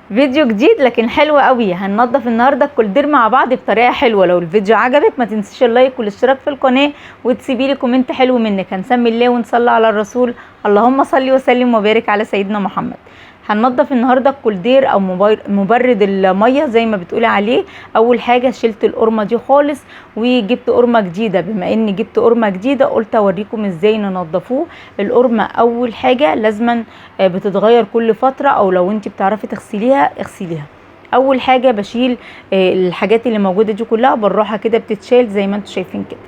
فيديو جديد لكن حلو قوي. هننضف النهارده الكولدير مع بعض بطريقه حلوه. لو الفيديو عجبك ما تنسيش اللايك والاشتراك في القناه وتسيبي لي كومنت حلو منك. هنسمي الله ونصلي على الرسول. اللهم صل وسلم وبارك على سيدنا محمد. هننضف النهارده الكولدير او مبرد الميه زي ما بتقولي عليه. اول حاجه شلت القرمه دي خالص وجبت قرمه جديده. بما اني جبت قرمه جديده قلت اوريكم ازاي ننضفوه. القرمه اول حاجه لازما بتتغير كل فتره، او لو انت بتعرفي تغسليها اغسليها. اول حاجه بشيل الحاجات اللي موجوده دي كلها بالراحه كده، بتتشال زي ما انتم شايفين كده.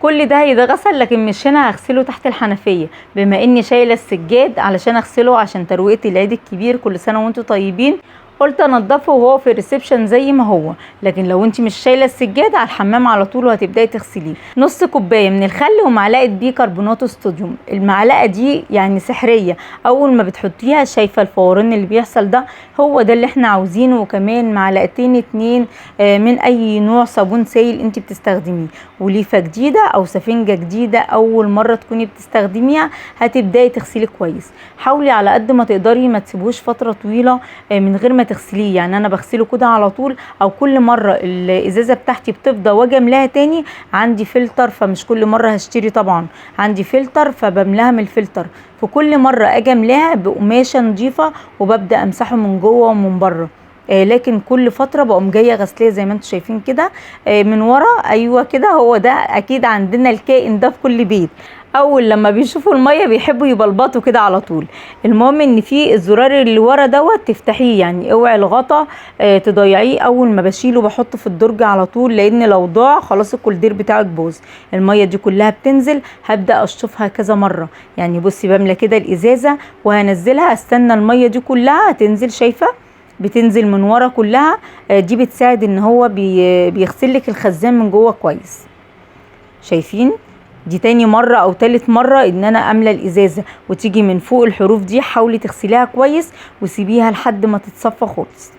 كل ده هيتغسل لكن مش هنا، هغسله تحت الحنفيه. بما اني شايله السجاد علشان اغسله عشان ترويقه العيد الكبير. كل سنه وانتم طيبين. قلت انضفه وهو في الريسبشن زي ما هو، لكن لو انت مش شايله السجاد على الحمام على طول وهتبداي تغسليه. نص كوبايه من الخل ومعلقه بيكربونات الصوديوم. المعلقه دي يعني سحريه، اول ما بتحطيها شايفه الفوران اللي بيحصل ده، هو ده اللي احنا عاوزينه. وكمان معلقتين 2 من اي نوع صابون سائل انت بتستخدميه، وليفه جديده او سفنجه جديده اول مره تكوني بتستخدميها هتبداي تغسلي كويس. حاولي على قد ما تقدري ما تسيبوش فتره طويله من غير ما تغسليه. يعني انا بغسله كده على طول، او كل مره الازازه بتاعتي بتفضى واجي املاها تاني. عندي فلتر فمش كل مره هشتري، طبعا عندي فلتر فبملاها من الفلتر. في كل مره اجي املاها بقماشه نظيفه وببدا امسحه من جوه ومن بره. لكن كل فتره بقوم جايه غسليه زي ما انتم شايفين كده من ورا. ايوه كده، هو ده اكيد عندنا الكائن ده في كل بيت. اول لما بيشوفوا الميه بيحبوا يبلبطوا كده على طول. المهم ان في الزرار اللي ورا دوت تفتحيه، يعني اوعي الغطا تضيعيه. اول ما بشيله بحطه في الدرج على طول، لان لو ضاع خلاص الكولدير بتاعك بوظ. الميه دي كلها بتنزل، هبدا اشطفها كذا مره. يعني بصي بملى كده الازازه وهنزلها، استنى الميه دي كلها تنزل. شايفه بتنزل من ورا كلها. دي بتساعد ان هو بيغسل لك الخزان من جوه كويس. شايفين؟ دي تاني مرة او تالت مرة ان انا املى الازازة وتيجي من فوق الحروف دي. حاولي تغسليها كويس وسيبيها لحد ما تتصفى خالص.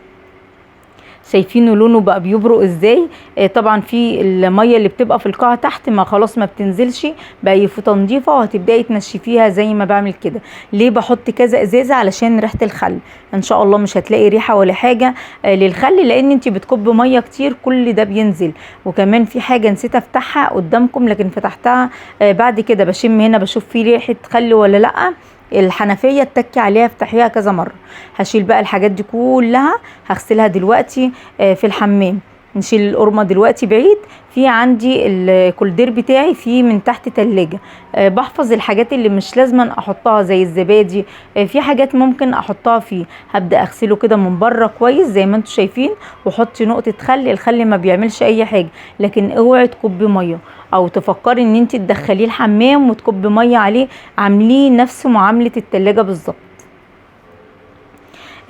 شايفينه لونه بقى بيبرق ازاي؟ طبعا في الميه اللي بتبقى في القاع تحت ما خلاص ما بتنزلش، بقى فوطه نضيفه وهتبداي تنشفيها زي ما بعمل كده. ليه بحط كذا ازازه؟ علشان ريحه الخل. ان شاء الله مش هتلاقي ريحه ولا حاجه للخل، لان انت بتكب ميه كتير كل ده بينزل. وكمان في حاجه نسيت افتحها قدامكم لكن فتحتها بعد كده. بشم هنا بشوف في ريحه خل ولا لا. الحنفيه اتكي عليها افتحيها كذا مره. هشيل بقى الحاجات دي كلها، هغسلها دلوقتي في الحمام. نشيل القرمه دلوقتي بعيد. في عندي الكولدير بتاعي فيه من تحت تلاجة. بحفظ الحاجات اللي مش لازما احطها زي الزبادي. في حاجات ممكن احطها فيه. هبدا اغسله كده من بره كويس زي ما انتم شايفين، وحطي نقطه خل. الخل ما بيعملش اي حاجه، لكن اوعي تكبي ميه او تفكري ان انت تدخليه الحمام وتكبي ميه عليه. عامليه نفس معامله التلاجة بالظبط.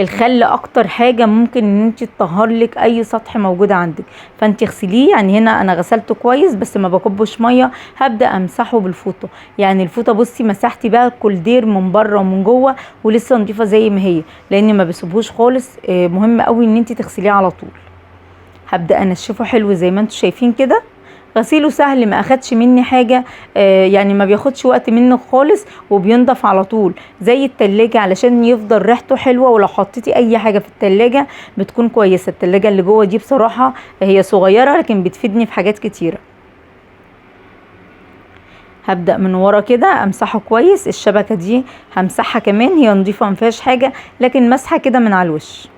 الخل اكتر حاجه ممكن ان انت تطهر لك اي سطح موجود عندك، فانت اغسليه. يعني هنا انا غسلته كويس بس ما بكبش ميه. هبدا امسحه بالفوطه. يعني الفوطه بصي مسحتي بقى الكولدير من بره ومن جوه ولسه نضيفه زي ما هي، لان ما بسيبهوش خالص. مهم قوي ان انت تغسليه على طول. هبدا انشفه حلو زي ما انتم شايفين كده. غسيله سهل، ما اخدش مني حاجة. يعني ما بياخدش وقت منك خالص وبينضف على طول زي التلاجة، علشان يفضل ريحته حلوة. ولو حطيتي اي حاجة في التلاجة بتكون كويسة. التلاجة اللي جوه دي بصراحة هي صغيرة لكن بتفيدني في حاجات كتيرة. هبدأ من ورا كده امسحه كويس. الشبكة دي همسحها كمان، هي نضيفة مفيهاش حاجة، لكن مسحة كده من على الوش.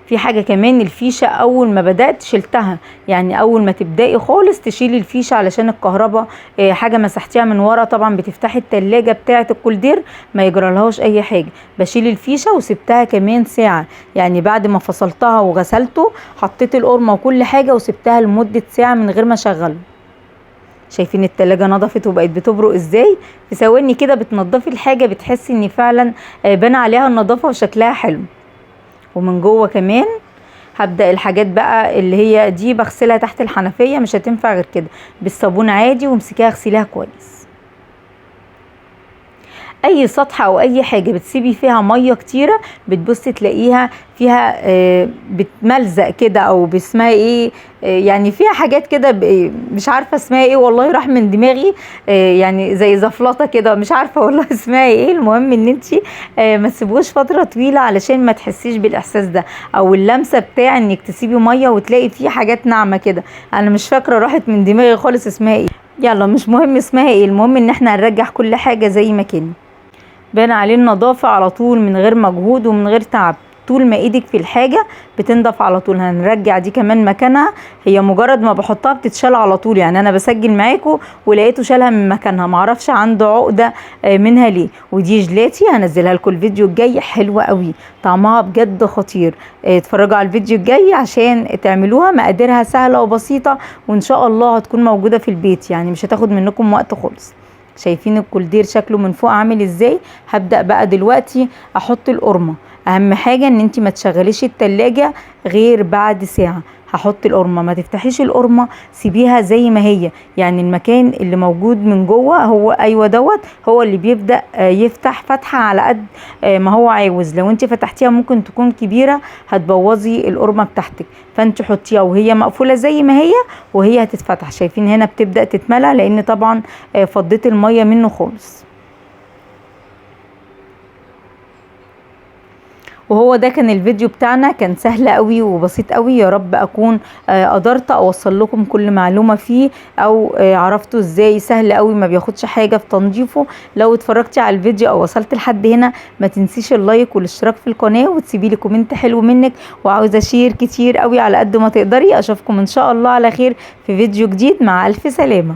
في حاجة كمان، الفيشة اول ما بدأت شلتها. يعني اول ما تبدأي خالص تشيلي الفيشة علشان الكهرباء. حاجة مسحتيها من ورا طبعا بتفتحي التلاجة بتاعة الكولدير ما يجرالهاش اي حاجة. بشيل الفيشة وسبتها كمان ساعة. يعني بعد ما فصلتها وغسلته حطيت القرمة وكل حاجة وسبتها لمدة ساعة من غير ما اشغله. شايفين التلاجة نضفت وبقت بتبرق ازاي؟ في ثواني كده بتنضفي الحاجة بتحسي ان فعلا بان عليها النظافة وشكلها حلو. ومن جوه كمان هبدأ الحاجات بقى اللي هي دي بغسلها تحت الحنفية، مش هتنفع غير كده، بالصابون عادي. وامسكيها اغسليها كويس. اي سطح او اي حاجه بتسيبي فيها ميه كتيره بتبصي تلاقيها فيها بتملزق كده، او باسمها ايه، يعني فيها حاجات كده مش عارفه اسمها ايه والله، راح من دماغي، يعني زي زفلطه كده مش عارفه والله اسمها ايه. المهم ان انت ما تسيبوش فتره طويله علشان ما تحسيش بالاحساس ده، او اللمسه بتاع انك تسيبي ميه وتلاقي فيه حاجات ناعمه كده. انا مش فاكره، راحت من دماغي خالص اسمها ايه. يلا مش مهم اسمها ايه، المهم ان احنا هنرجع كل حاجه زي ما كان. بان عليه النظافة على طول من غير مجهود ومن غير تعب. طول ما ايدك في الحاجة بتنضف على طول. هنرجع دي كمان مكانها، هي مجرد ما بحطها بتتشال على طول. يعني انا بسجل معاكم ولقيته شالها من مكانها، معرفش عنده عقدة منها ليه. ودي جلاتي هنزلها لكم الفيديو الجاي، حلوة قوي طعمها بجد خطير. اتفرجوا على الفيديو الجاي عشان تعملوها، مقاديرها سهلة وبسيطة وان شاء الله هتكون موجودة في البيت، يعني مش هتاخد منكم وقت خالص. شايفين الكولدير شكله من فوق عامل ازاي؟ هبدأ بقى دلوقتي احط القرمة. اهم حاجة ان انت ما تشغليش التلاجة غير بعد ساعة. هحط القرمة، ما تفتحيش القرمة، سيبيها زي ما هي، يعني المكان اللي موجود من جوه هو ايوه دوت هو اللي بيبدأ يفتح فتحة على قد ما هو عاوز. لو انت فتحتيها ممكن تكون كبيرة هتبوظي القرمة بتاعتك، فانت حطيها وهي مقفولة زي ما هي وهي هتتفتح. شايفين هنا بتبدأ تتملى لان طبعا فضيت المية منه خالص. وهو ده كان الفيديو بتاعنا، كان سهل قوي وبسيط قوي. يا رب اكون قدرت اوصل لكم كل معلومة فيه، او عرفتوا ازاي سهل قوي ما بياخدش حاجة في تنظيفه. لو اتفرجتي على الفيديو او وصلت لحد هنا ما تنسيش اللايك والاشتراك في القناة وتسيبي لي كومنت حلو منك، وعاوزة شير كتير قوي على قد ما تقدري. اشوفكم ان شاء الله على خير في فيديو جديد، مع الف سلامة.